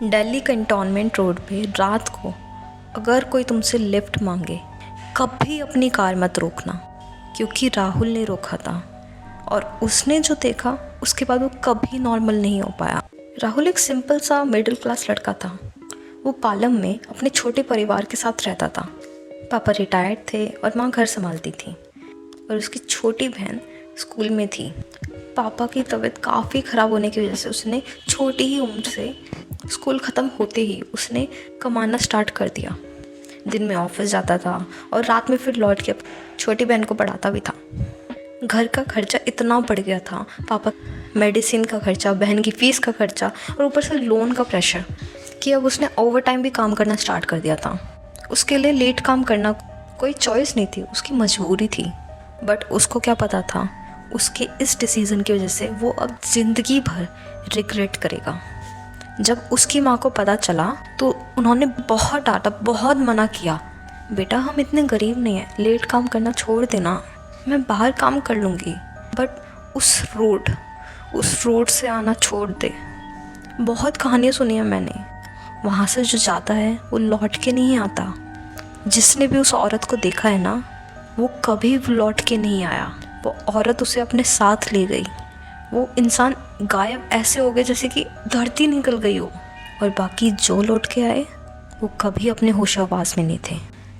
Delhi cantonment road पे रात को अगर कोई तुमसे लिफ्ट मांगे, कभी अपनी कार मत रोकना, क्योंकि राहुल ने रोका था और उसने जो देखा उसके बाद वो कभी नॉर्मल नहीं हो पाया। राहुल एक सिंपल सा मिडिल क्लास लड़का था। वो पालम में अपने छोटे परिवार के साथ रहता था। पापा रिटायर्ड थे और माँ घर संभालती थी और उसकी छोटी बहन स्कूल में थी। पापा की तबीयत काफ़ी ख़राब होने की वजह से उसने छोटी ही उम्र से स्कूल ख़त्म होते ही उसने कमाना स्टार्ट कर दिया। दिन में ऑफिस जाता था और रात में फिर लौट के छोटी बहन को पढ़ाता भी था। घर का खर्चा इतना बढ़ गया था, पापा मेडिसिन का खर्चा, बहन की फ़ीस का खर्चा और ऊपर से लोन का प्रेशर, कि अब उसने ओवर टाइम भी काम करना स्टार्ट कर दिया था। उसके लिए लेट काम करना कोई चॉइस नहीं थी, उसकी मजबूरी थी। बट उसको क्या पता था, उसके इस डिसीज़न की वजह से वो अब ज़िंदगी भर रिग्रेट करेगा। जब उसकी माँ को पता चला तो उन्होंने बहुत डांटा, बहुत मना किया, बेटा हम इतने गरीब नहीं हैं, लेट काम करना छोड़ देना, मैं बाहर काम कर लूँगी, बट उस रोड से आना छोड़ दे। बहुत कहानियाँ सुनी हैं मैंने, वहाँ से जो जाता है वो लौट के नहीं आता। जिसने भी उस औरत को देखा है ना, वो कभी लौट के नहीं आया। वो औरत उसे अपने साथ ले गई। वो इंसान गायब ऐसे हो गए जैसे कि धरती निकल गई हो। और बाकी जो लौट के आए वो कभी अपने होशाबाज में नहीं थे।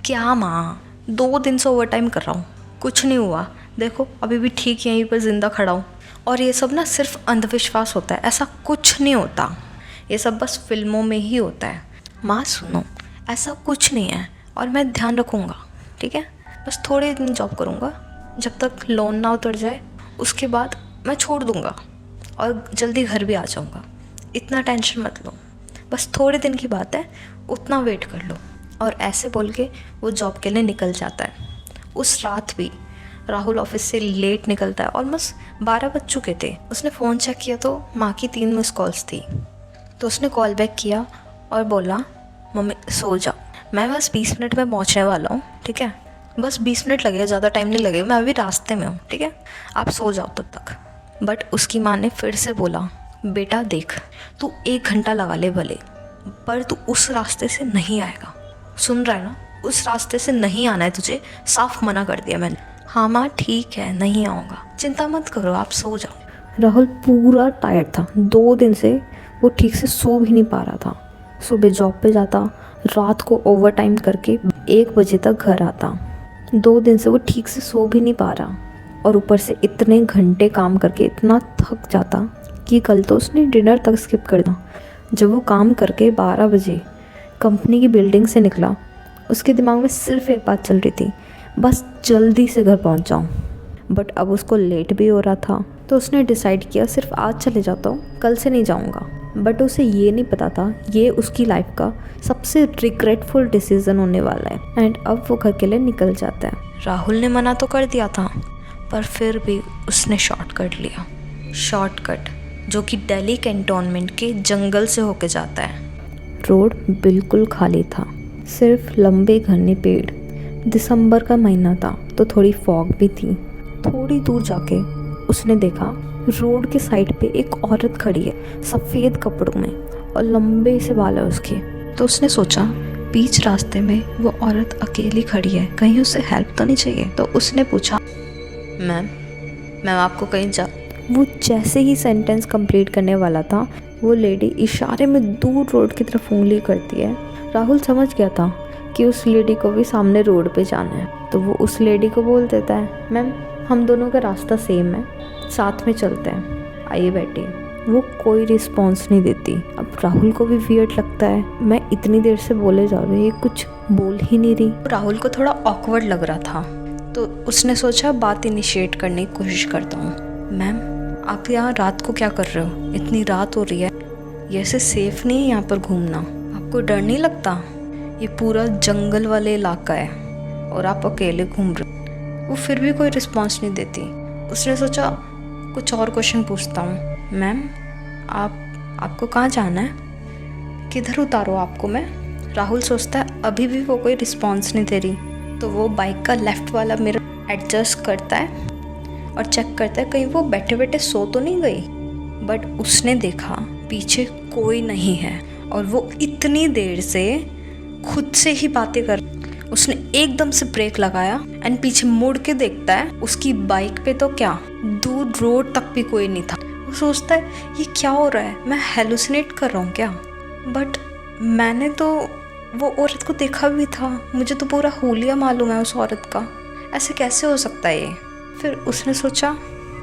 क्या माँ, 2 दिन से ओवर टाइम कर रहा हूँ, कुछ नहीं हुआ, देखो अभी भी ठीक यहीं पर ज़िंदा खड़ा हूँ। और ये सब ना सिर्फ अंधविश्वास होता है, ऐसा कुछ नहीं होता, ये सब बस फिल्मों में ही होता है। माँ सुनो, ऐसा कुछ नहीं है और मैं ध्यान रखूँगा, ठीक है? बस थोड़े दिन जॉब करूँगा, जब तक लोन ना उतर जाए, उसके बाद मैं छोड़ दूँगा और जल्दी घर भी आ जाऊँगा। इतना टेंशन मत लो, बस थोड़े दिन की बात है, उतना वेट कर लो। और ऐसे बोल के वो जॉब के लिए निकल जाता है। उस रात भी राहुल ऑफिस से लेट निकलता है, ऑलमोस्ट 12 बज चुके थे। उसने फ़ोन चेक किया तो माँ की 3 मिस कॉल्स थी। तो उसने कॉल बैक किया और बोला, मम्मी सो जाओ, मैं बस 20 मिनट में पहुँचने वाला हूँ, ठीक है? बस 20 मिनट लगेगा, ज़्यादा टाइम नहीं लगेगा, मैं अभी रास्ते में हूँ, ठीक है? आप सो जाओ तब तक। बट उसकी माँ ने फिर से बोला, बेटा देख, तू 1 घंटा लगा ले भले, पर तू उस रास्ते से नहीं आएगा, सुन रहा है ना? उस रास्ते से नहीं आना है तुझे, साफ मना कर दिया मैंने। हाँ माँ ठीक है, नहीं आऊँगा, चिंता मत करो, आप सो जाओ। राहुल पूरा टायर्ड था, 2 दिन से वो ठीक से सो भी नहीं पा रहा था। सुबह जॉब पे जाता, रात को ओवर टाइम करके 1 बजे तक घर आता। 2 दिन से वो ठीक से सो भी नहीं पा रहा और ऊपर से इतने घंटे काम करके इतना थक जाता कि कल तो उसने डिनर तक स्किप कर दिया। जब वो काम करके 12 बजे कंपनी की बिल्डिंग से निकला, उसके दिमाग में सिर्फ एक बात चल रही थी, बस जल्दी से घर पहुंच जाऊं। बट अब उसको लेट भी हो रहा था, तो उसने डिसाइड किया सिर्फ आज चले जाता हूँ, कल से नहीं जाऊँगा। बट उसे ये नहीं पता था ये उसकी लाइफ का सबसे रिग्रेटफुल डिसीज़न होने वाला है। एंड अब वो घर के लिए निकल जाता है। राहुल ने मना तो कर दिया था, पर फिर भी उसने शॉर्टकट लिया, शॉर्टकट जो कि दिल्ली कैंटोनमेंट के जंगल से होके जाता है। रोड बिल्कुल खाली था, सिर्फ लंबे घने पेड़। दिसंबर का महीना था तो थोड़ी फॉग भी थी। थोड़ी दूर जाके उसने देखा रोड के साइड पे एक औरत खड़ी है, सफ़ेद कपड़ों में और लंबे से बाल है उसके। तो उसने सोचा बीच रास्ते में वो औरत अकेली खड़ी है, कहीं उसे हेल्प तो नहीं चाहिए। तो उसने पूछा, मैम आपको कहीं जा। वो जैसे ही सेंटेंस कंप्लीट करने वाला था, वो लेडी इशारे में दूर रोड की तरफ उंगली करती है। राहुल समझ गया था कि उस लेडी को भी सामने रोड पे जाना है, तो वो उस लेडी को बोल देता है, मैम हम दोनों का रास्ता सेम है, साथ में चलते हैं, आइए बैठिए। वो कोई रिस्पॉन्स नहीं देती। अब राहुल को भी वियर्ड लगता है, मैं इतनी देर से बोले जा रही, ये कुछ बोल ही नहीं रही। राहुल को थोड़ा ऑकवर्ड लग रहा था, तो उसने सोचा बात इनिशिएट करने की कोशिश करता हूँ। मैम आप यहाँ रात को क्या कर रहे हो, इतनी रात हो रही है, ये ऐसे सेफ नहीं है यहाँ पर घूमना, आपको डर नहीं लगता? ये पूरा जंगल वाले इलाका है और आप अकेले घूम रहे हो। वो फिर भी कोई रिस्पॉन्स नहीं देती। उसने सोचा कुछ और क्वेश्चन पूछता हूँ, मैम आपको कहाँ जाना है, किधर उतारो आपको मैं? राहुल सोचता है अभी भी वो कोई रिस्पॉन्स नहीं दे रही, तो वो बाइक का लेफ़्ट वाला मिरर एडजस्ट करता है और चेक करता है कहीं वो बैठे बैठे सो तो नहीं गई। बट उसने देखा पीछे कोई नहीं है और वो इतनी देर से खुद से ही बातें कर। उसने एकदम से ब्रेक लगाया एंड पीछे मुड़ के देखता है, उसकी बाइक पे तो क्या, दूर रोड तक भी कोई नहीं था। वो सोचता है ये क्या हो रहा है, मैं हेलुसिनेट कर रहा हूँ क्या? बट मैंने तो वो औरत को देखा भी था, मुझे तो पूरा हुलिया मालूम है उस औरत का, ऐसे कैसे हो सकता है ये? फिर उसने सोचा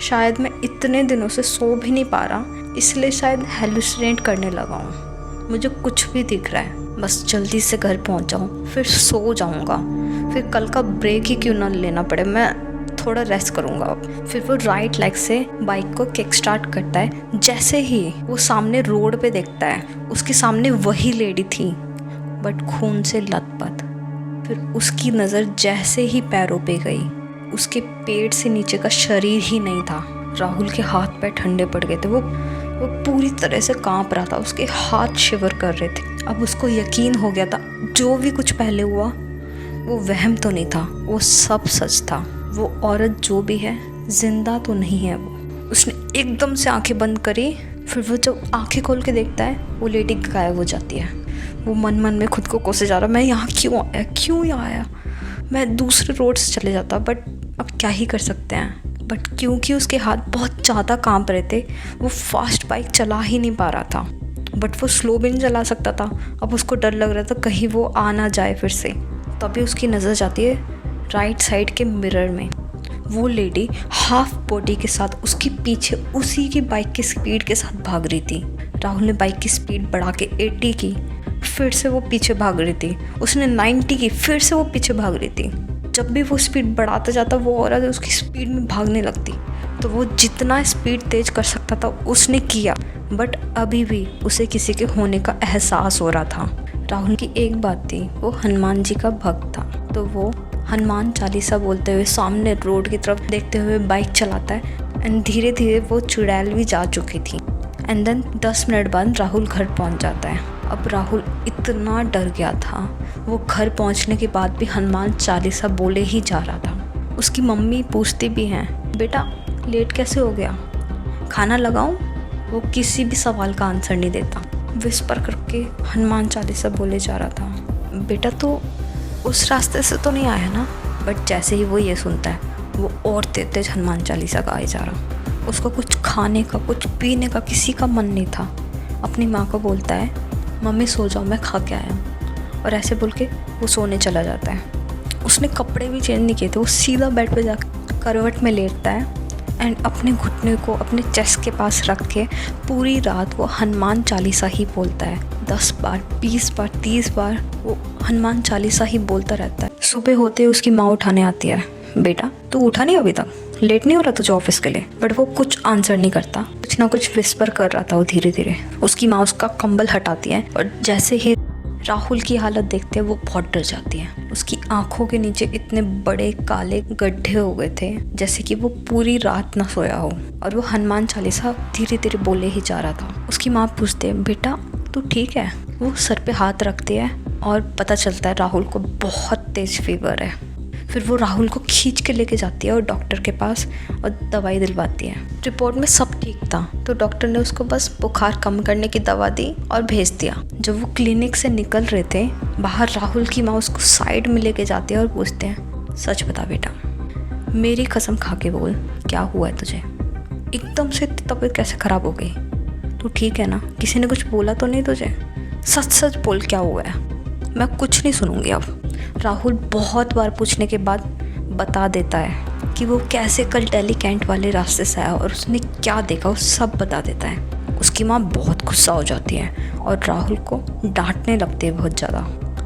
शायद मैं इतने दिनों से सो भी नहीं पा रहा, इसलिए शायद हेलुसिनेट करने लगा हूँ, मुझे कुछ भी दिख रहा है, बस जल्दी से घर पहुँच जाऊँ, फिर सो जाऊँगा, फिर कल का ब्रेक ही क्यों ना लेना पड़े, मैं थोड़ा रेस्ट करूँगा अब। फिर वो राइट लेग से बाइक को किक स्टार्ट करता है। जैसे ही वो सामने रोड पे देखता है, उसके सामने वही लेडी थी बट खून से लथपथ। फिर उसकी नज़र जैसे ही पैरों पे गई, उसके पेट से नीचे का शरीर ही नहीं था। राहुल के हाथ पैर ठंडे पड़ गए थे, वो पूरी तरह से कांप रहा था, उसके हाथ शिवर कर रहे थे। अब उसको यकीन हो गया था जो भी कुछ पहले हुआ वो वहम तो नहीं था, वो सब सच था। वो औरत जो भी है जिंदा तो नहीं है वो। उसने एकदम से आंखें बंद करी, फिर वो जब आंखें खोल के देखता है वो लेडी गायब हो जाती है। वो मन मन में खुद को कोसे जा रहा, मैं यहाँ क्यों यहाँ आया, मैं दूसरे रोड से चले जाता, बट अब क्या ही कर सकते हैं। बट क्योंकि उसके हाथ बहुत ज़्यादा कांप रहे थे, वो फास्ट बाइक चला ही नहीं पा रहा था, बट वो स्लो भी नहीं चला सकता था। अब उसको डर लग रहा था कहीं वो आ ना जाए फिर से। तभी उसकी नज़र जाती है राइट साइड के मिरर में, वो लेडी हाफ बॉडी के साथ उसके पीछे उसी की बाइक की स्पीड के साथ भाग रही थी। राहुल ने बाइक की स्पीड बढ़ा के 80 की, फिर से वो पीछे भाग रही थी। उसने 90 की, फिर से वो पीछे भाग रही थी। जब भी वो स्पीड बढ़ाता जाता वो औरत उसकी स्पीड में भागने लगती, तो वो जितना स्पीड तेज कर सकता था उसने किया, बट अभी भी उसे किसी के होने का एहसास हो रहा था। राहुल की एक बात थी, वो हनुमान जी का भक्त था, तो वो हनुमान चालीसा बोलते हुए सामने रोड की तरफ देखते हुए बाइक चलाता है। एंड धीरे धीरे वो चुड़ैल भी जा चुकी थी। एंड देन 10 मिनट बाद राहुल घर पहुंच जाता है। अब राहुल इतना डर गया था, वो घर पहुंचने के बाद भी हनुमान चालीसा बोले ही जा रहा था। उसकी मम्मी पूछती भी हैं, बेटा लेट कैसे हो गया, खाना लगाऊं? वो किसी भी सवाल का आंसर नहीं देता, विस्पर करके हनुमान चालीसा बोले जा रहा था। बेटा तो उस रास्ते से तो नहीं आया ना? बट जैसे ही वो ये सुनता है वो और तेज हनुमान चालीसा गाए जा रहा। उसको कुछ खाने का, कुछ पीने का किसी का मन नहीं था। अपनी माँ को बोलता है, मम्मी सो जाओ, मैं खा के आया हूँ, और ऐसे बोल के वो सोने चला जाता है। उसने कपड़े भी चेंज नहीं किए थे, वो सीधा बेड पे जाकर करवट में लेटता है एंड अपने घुटने को अपने चेस्ट के पास रख के पूरी रात वो हनुमान चालीसा ही बोलता है। 10 बार, 20 बार, 30 बार वो हनुमान चालीसा ही बोलता रहता है। सुबह होते उसकी माँ उठाने आती है, बेटा तू उठा नहीं अभी तक, लेट नहीं हो रहा तुझे ऑफिस के लिए? बट वो कुछ आंसर नहीं करता, कुछ ना कुछ विस्पर कर रहा था वो धीरे धीरे। उसकी माँ उसका कंबल हटाती है और जैसे ही राहुल की हालत देखते हैं वो बहुत डर जाती है। उसकी आंखों के नीचे इतने बड़े काले गड्ढे हो गए थे जैसे कि वो पूरी रात ना सोया हो, और वो हनुमान चालीसा धीरे धीरे बोले ही जा रहा था। उसकी माँ पूछते है, बेटा तू ठीक है? वो सर पे हाथ रखती है और पता चलता है राहुल को बहुत तेज फीवर है। फिर वो राहुल को खींच के लेके जाती है और डॉक्टर के पास और दवाई दिलवाती है। रिपोर्ट में सब ठीक था, तो डॉक्टर ने उसको बस बुखार कम करने की दवा दी और भेज दिया। जब वो क्लिनिक से निकल रहे थे बाहर, राहुल की माँ उसको साइड में लेके जाती है और पूछते हैं, सच बता बेटा, मेरी कसम खा के बोल, क्या हुआ है तुझे? एकदम से तबीयत कैसे ख़राब हो गई? तू ठीक है ना? किसी ने कुछ बोला तो नहीं तुझे? सच सच बोल, क्या हुआ है? मैं कुछ नहीं सुनूंगी अब। राहुल बहुत बार पूछने के बाद बता देता है कि वो कैसे कल दिल्ली कैंट वाले रास्ते से आया और उसने क्या देखा, वो सब बता देता है। उसकी माँ बहुत गुस्सा हो जाती है और राहुल को डांटने लगती है बहुत ज़्यादा।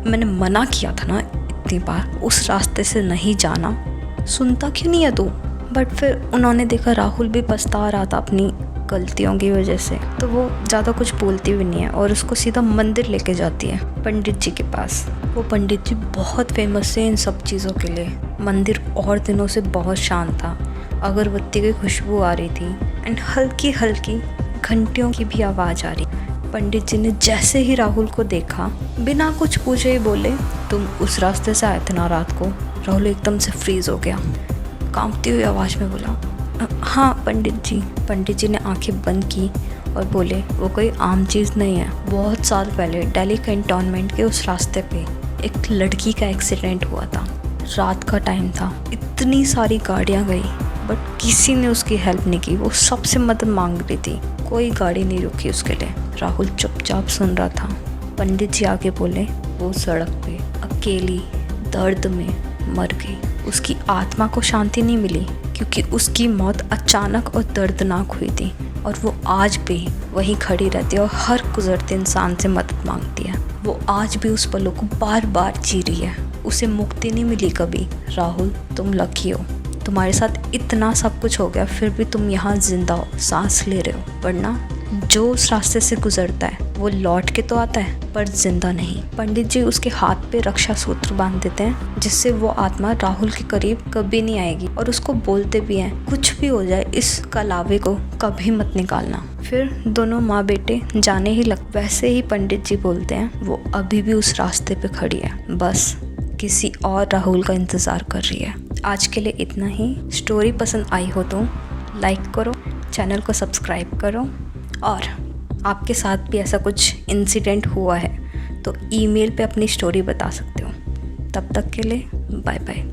मैंने मना किया था ना इतनी बार, उस रास्ते से नहीं जाना, सुनता क्यों नहीं है तू? बट फिर उन्होंने देखा राहुल भी पछता रहा था अपनी गलतियों की वजह से, तो वो ज़्यादा कुछ बोलती भी नहीं है और उसको सीधा मंदिर लेके जाती है, पंडित जी के पास। वो पंडित जी बहुत फेमस है इन सब चीज़ों के लिए। मंदिर और दिनों से बहुत शांत था, अगरबत्ती की खुशबू आ रही थी एंड हल्की हल्की घंटियों की भी आवाज़ आ रही। पंडित जी ने जैसे ही राहुल को देखा, बिना कुछ पूछे ही बोले, तुम उस रास्ते से आए थे ना रात को? राहुल एकदम से फ्रीज हो गया, कांपती हुई आवाज़ में बोला, हाँ पंडित जी। पंडित जी ने आंखें बंद की और बोले वो कोई आम चीज़ नहीं है। बहुत साल पहले दिल्ली कैंटोनमेंट के उस रास्ते पे एक लड़की का एक्सीडेंट हुआ था। रात का टाइम था, इतनी सारी गाड़ियाँ गई बट किसी ने उसकी हेल्प नहीं की। वो सबसे मदद मांग रही थी, कोई गाड़ी नहीं रुकी उसके लिए। राहुल चुपचाप सुन रहा था। पंडित जी आगे बोले वो सड़क पे अकेली दर्द में मर गई। उसकी आत्मा को शांति नहीं मिली क्योंकि उसकी मौत अचानक और दर्दनाक हुई थी और वो आज भी वहीं खड़ी रहती है और हर गुजरते इंसान से मदद मांगती है। वो आज भी उस पलों को बार बार जी रही है। उसे मुक्ति नहीं मिली कभी। राहुल, तुम लकी हो, तुम्हारे साथ इतना सब कुछ हो गया फिर भी तुम यहाँ जिंदा हो, सांस ले रहे हो। वरना जो उस रास्ते से गुजरता है वो लौट के तो आता है पर जिंदा नहीं। पंडित जी उसके हाथ पे रक्षा सूत्र बांध देते हैं जिससे वो आत्मा राहुल के करीब कभी नहीं आएगी और उसको बोलते भी हैं कुछ भी हो जाए इस कलावे को कभी मत निकालना। फिर दोनों माँ बेटे जाने ही वैसे ही पंडित जी बोलते हैं वो अभी भी उस रास्ते पे खड़ी है, बस किसी और राहुल का इंतज़ार कर रही है। आज के लिए इतना ही। स्टोरी पसंद आई हो तो लाइक करो, चैनल को सब्सक्राइब करो और आपके साथ भी ऐसा कुछ इंसिडेंट हुआ है तो ईमेल पे अपनी स्टोरी बता सकते हो। तब तक के लिए बाय बाय।